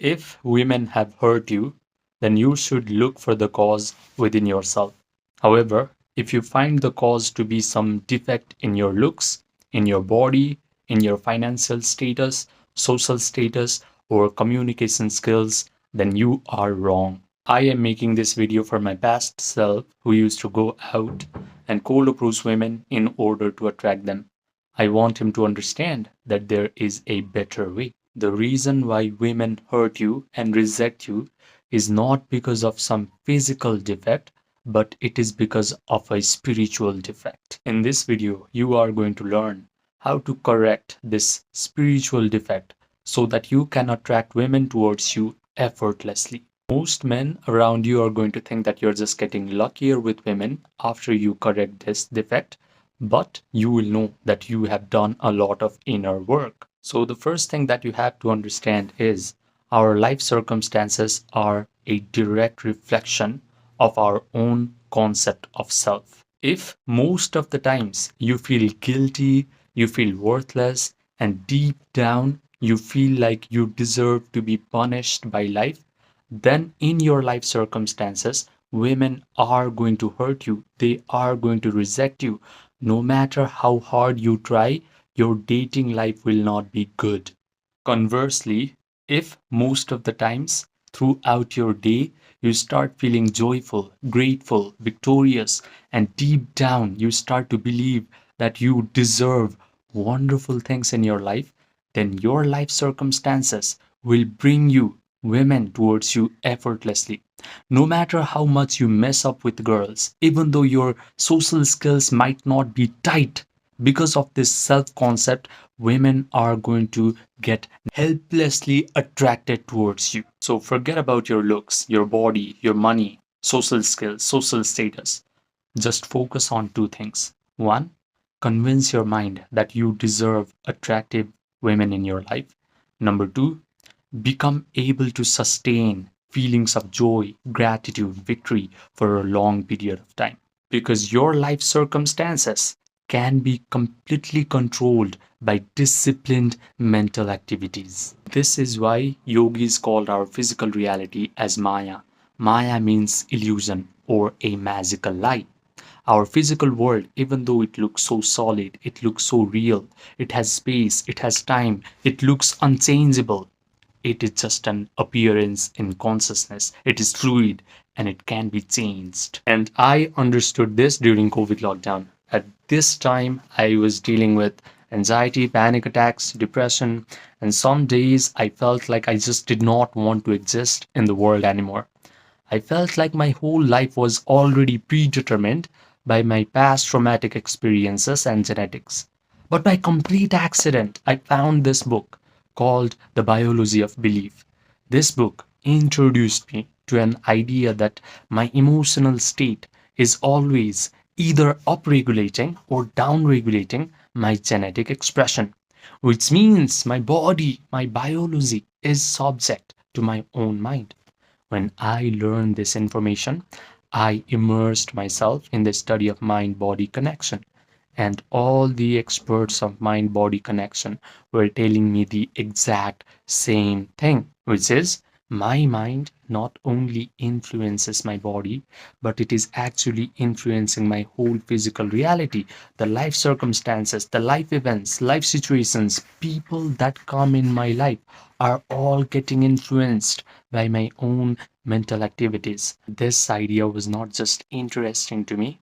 If women have hurt you, then you should look for the cause within yourself. However, if you find the cause to be some defect in your looks, in your body, in your financial status, social status, or communication skills, then you are wrong. I am making this video for my past self who used to go out and cold approach women in order to attract them. I want him to understand that there is a better way. The reason why women hurt you and reject you is not because of some physical defect, but it is because of a spiritual defect. In this video, you are going to learn how to correct this spiritual defect so that you can attract women towards you effortlessly. Most men around you are going to think that you're just getting luckier with women after you correct this defect, but you will know that you have done a lot of inner work. So, the first thing that you have to understand is our life circumstances are a direct reflection of our own concept of self. If most of the times you feel guilty, you feel worthless, and deep down you feel like you deserve to be punished by life, then in your life circumstances, women are going to hurt you. They are going to reject you. No matter how hard you try, your dating life will not be good. Conversely, if most of the times throughout your day you start feeling joyful, grateful, victorious, and deep down you start to believe that you deserve wonderful things in your life, then your life circumstances will bring you women towards you effortlessly. No matter how much you mess up with girls, even though your social skills might not be tight, because of this self concept, women are going to get helplessly attracted towards you. So forget about your looks, your body, your money, social skills, social status. Just focus on two things. One, convince your mind that you deserve attractive women in your life. Number two, become able to sustain feelings of joy, gratitude, victory for a long period of time. Because your life circumstances can be completely controlled by disciplined mental activities. This is why yogis called our physical reality as Maya. Maya means illusion or a magical lie. Our physical world, even though it looks so solid, it looks so real, it has space, it has time, it looks unchangeable, it is just an appearance in consciousness. It is fluid and it can be changed. And I understood this during COVID lockdown. At this time, I was dealing with anxiety, panic attacks, depression, and some days I felt like I just did not want to exist in the world anymore. I felt like my whole life was already predetermined by my past traumatic experiences and genetics. But by complete accident, I found this book called The Biology of Belief. This book introduced me to an idea that my emotional state is always either upregulating or downregulating my genetic expression, which means my body, my biology is subject to my own mind. When I learned this information, I immersed myself in the study of mind body connection. And all the experts of mind body connection were telling me the exact same thing, which is my mind not only influences my body, but it is actually influencing my whole physical reality, the life circumstances, the life events, life situations, people that come in my life are all getting influenced by my own mental activities. This idea was not just interesting to me,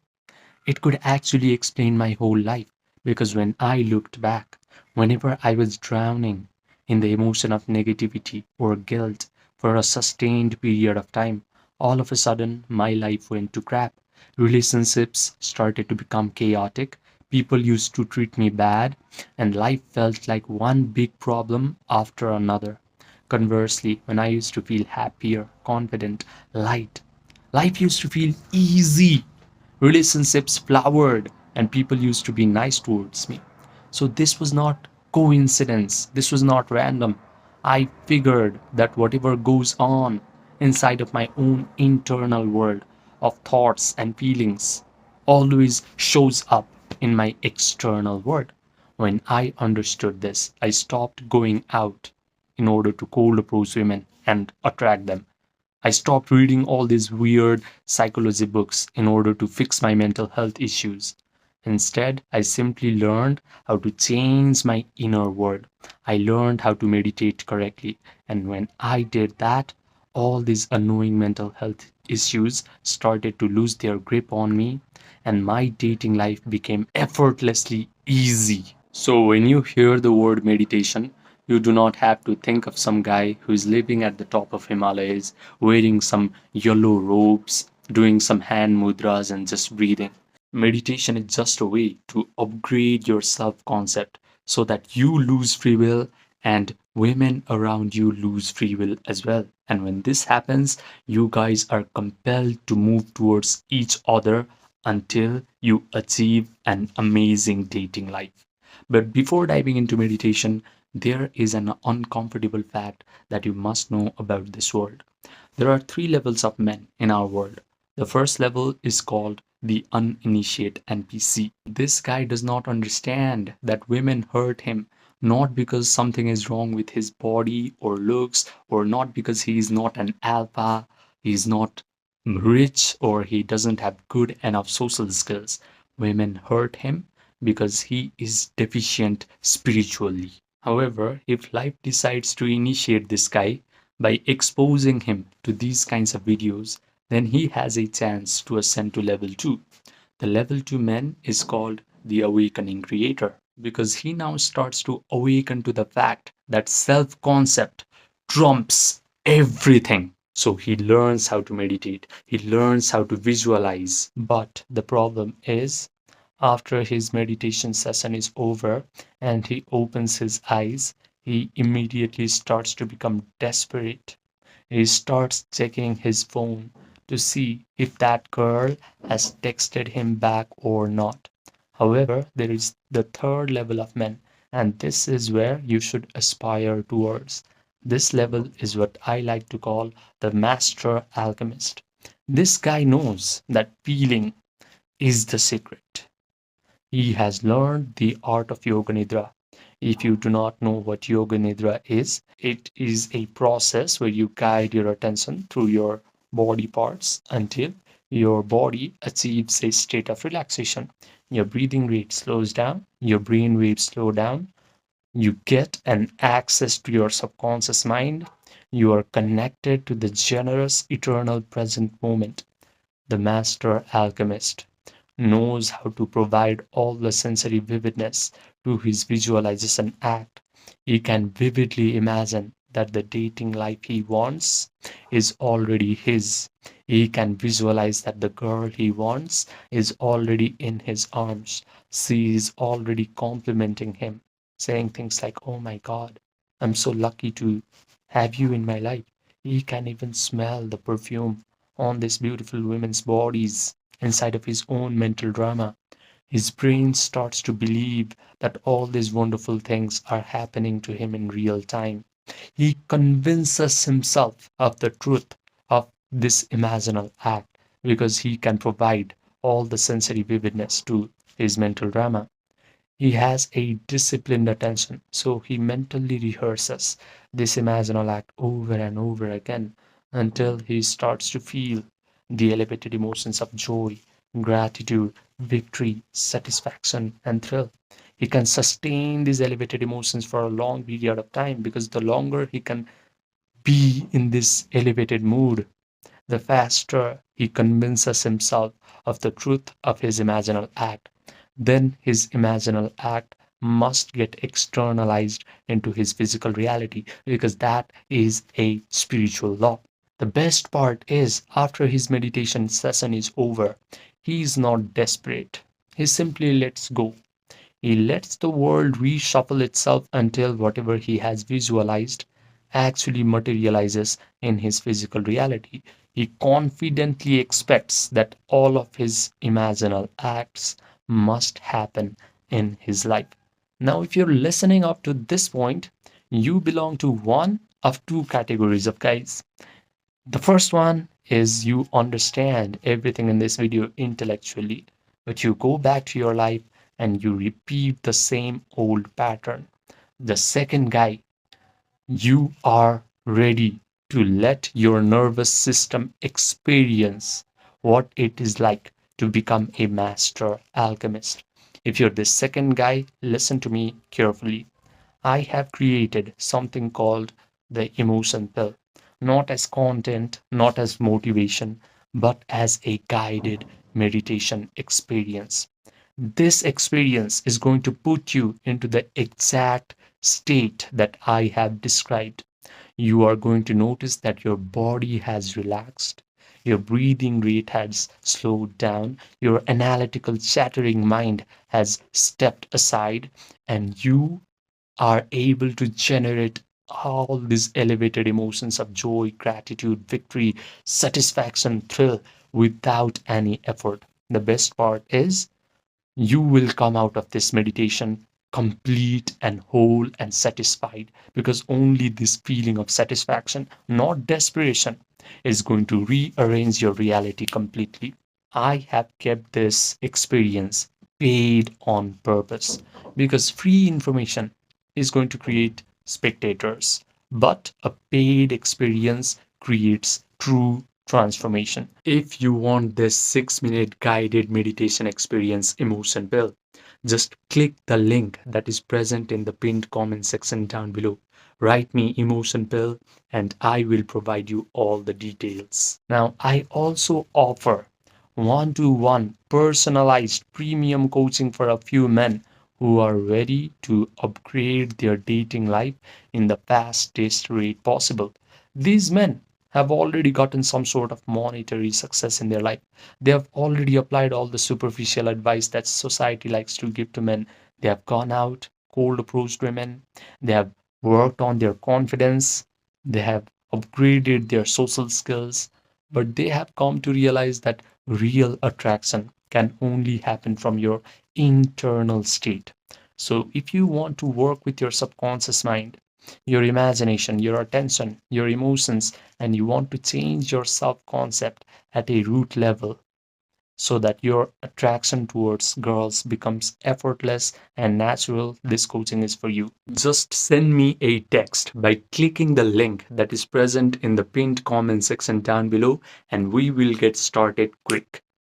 it could actually explain my whole life. Because when I looked back, whenever I was drowning in the emotion of negativity or guilt for a sustained period of time, all of a sudden my life went to crap. Relationships started to become chaotic. People used to treat me bad, and life felt like one big problem after another. Conversely, when I used to feel happier, confident, light, life used to feel easy. Relationships flowered, and people used to be nice towards me. So this was not coincidence, this was not random. I figured that whatever goes on inside of my own internal world of thoughts and feelings always shows up in my external world. When I understood this, I stopped going out in order to cold approach women and attract them. I stopped reading all these weird psychology books in order to fix my mental health issues. Instead, I simply learned how to change my inner world. I learned how to meditate correctly. And when I did that, all these annoying mental health issues started to lose their grip on me, and my dating life became effortlessly easy. So, when you hear the word meditation, you do not have to think of some guy who is living at the top of Himalayas, wearing some yellow robes, doing some hand mudras, and just breathing. Meditation is just a way to upgrade your self concept so that you lose free will and women around you lose free will as well. And when this happens, you guys are compelled to move towards each other until you achieve an amazing dating life. But before diving into meditation, there is an uncomfortable fact that you must know about this world. There are three levels of men in our world. The first level is called the uninitiated NPC. This guy does not understand that women hurt him not because something is wrong with his body or looks, or not because he is not an alpha, he is not rich, or he doesn't have good enough social skills. Women hurt him because he is deficient spiritually. However, if life decides to initiate this guy by exposing him to these kinds of videos, then he has a chance to ascend to level 2. The level 2 man is called the awakening creator because he now starts to awaken to the fact that self concept trumps everything. So he learns how to meditate, he learns how to visualize. But the problem is, after his meditation session is over and he opens his eyes, he immediately starts to become desperate. He starts checking his phone to see if that girl has texted him back or not. However, there is the third level of men, and this is where you should aspire towards. This level is what I like to call the master alchemist. This guy knows that feeling is the secret. He has learned the art of Yoga Nidra. If you do not know what Yoga Nidra is, it is a process where you guide your attention through your body parts until your body achieves a state of relaxation. Your breathing rate slows down, your brain waves slow down, you get an access to your subconscious mind, you are connected to the generous, eternal present moment. The master alchemist knows how to provide all the sensory vividness to his visualization act. He can vividly imagine that the dating life he wants is already his. He can visualize that the girl he wants is already in his arms. She is already complimenting him, saying things like, "Oh my God, I'm so lucky to have you in my life." He can even smell the perfume on these beautiful women's bodies inside of his own mental drama. His brain starts to believe that all these wonderful things are happening to him in real time. He convinces himself of the truth of this imaginal act because he can provide all the sensory vividness to his mental drama. He has a disciplined attention, so he mentally rehearses this imaginal act over and over again until he starts to feel the elevated emotions of joy, gratitude, victory, satisfaction, and thrill. He can sustain these elevated emotions for a long period of time because the longer he can be in this elevated mood, the faster he convinces himself of the truth of his imaginal act. Then his imaginal act must get externalized into his physical reality because that is a spiritual law. The best part is, after his meditation session is over, he is not desperate. He simply lets go. He lets the world reshuffle itself until whatever he has visualized actually materializes in his physical reality. He confidently expects that all of his imaginal acts must happen in his life. Now, if you're listening up to this point, you belong to one of two categories of guys. The first one is you understand everything in this video intellectually, but you go back to your life and you repeat the same old pattern. The second guy, you are ready to let your nervous system experience what it is like to become a master alchemist. If you're the second guy, listen to me carefully. I have created something called the emotion pill, not as content, not as motivation, but as a guided meditation experience. This experience is going to put you into the exact state that I have described. You are going to notice that your body has relaxed, your breathing rate has slowed down, your analytical, chattering mind has stepped aside, and you are able to generate all these elevated emotions of joy, gratitude, victory, satisfaction, thrill without any effort. The best part is you will come out of this meditation complete and whole and satisfied, because only this feeling of satisfaction, not desperation, is going to rearrange your reality completely. I have kept this experience paid on purpose, because free information is going to create spectators, but a paid experience creates true transformation. If you want this 6-minute guided meditation experience emotion bill, just click the link that is present in the pinned comment section down below. Write me emotion pill and I will provide you all the details. Now, I also offer one-to-one personalized premium coaching for a few men who are ready to upgrade their dating life in the fastest rate possible. These men have already gotten some sort of monetary success in their life. They have already applied all the superficial advice that society likes to give to men. They have gone out, cold approached women. They have worked on their confidence. They have upgraded their social skills. But they have come to realize that real attraction can only happen from your internal state. So, if you want to work with your subconscious mind, your imagination, your attention, your emotions, and you want to change your self concept at a root level so that your attraction towards girls becomes effortless and natural, this coaching is for you. Just send me a text by clicking the link that is present in the pinned comment section down below, and we will get started quick.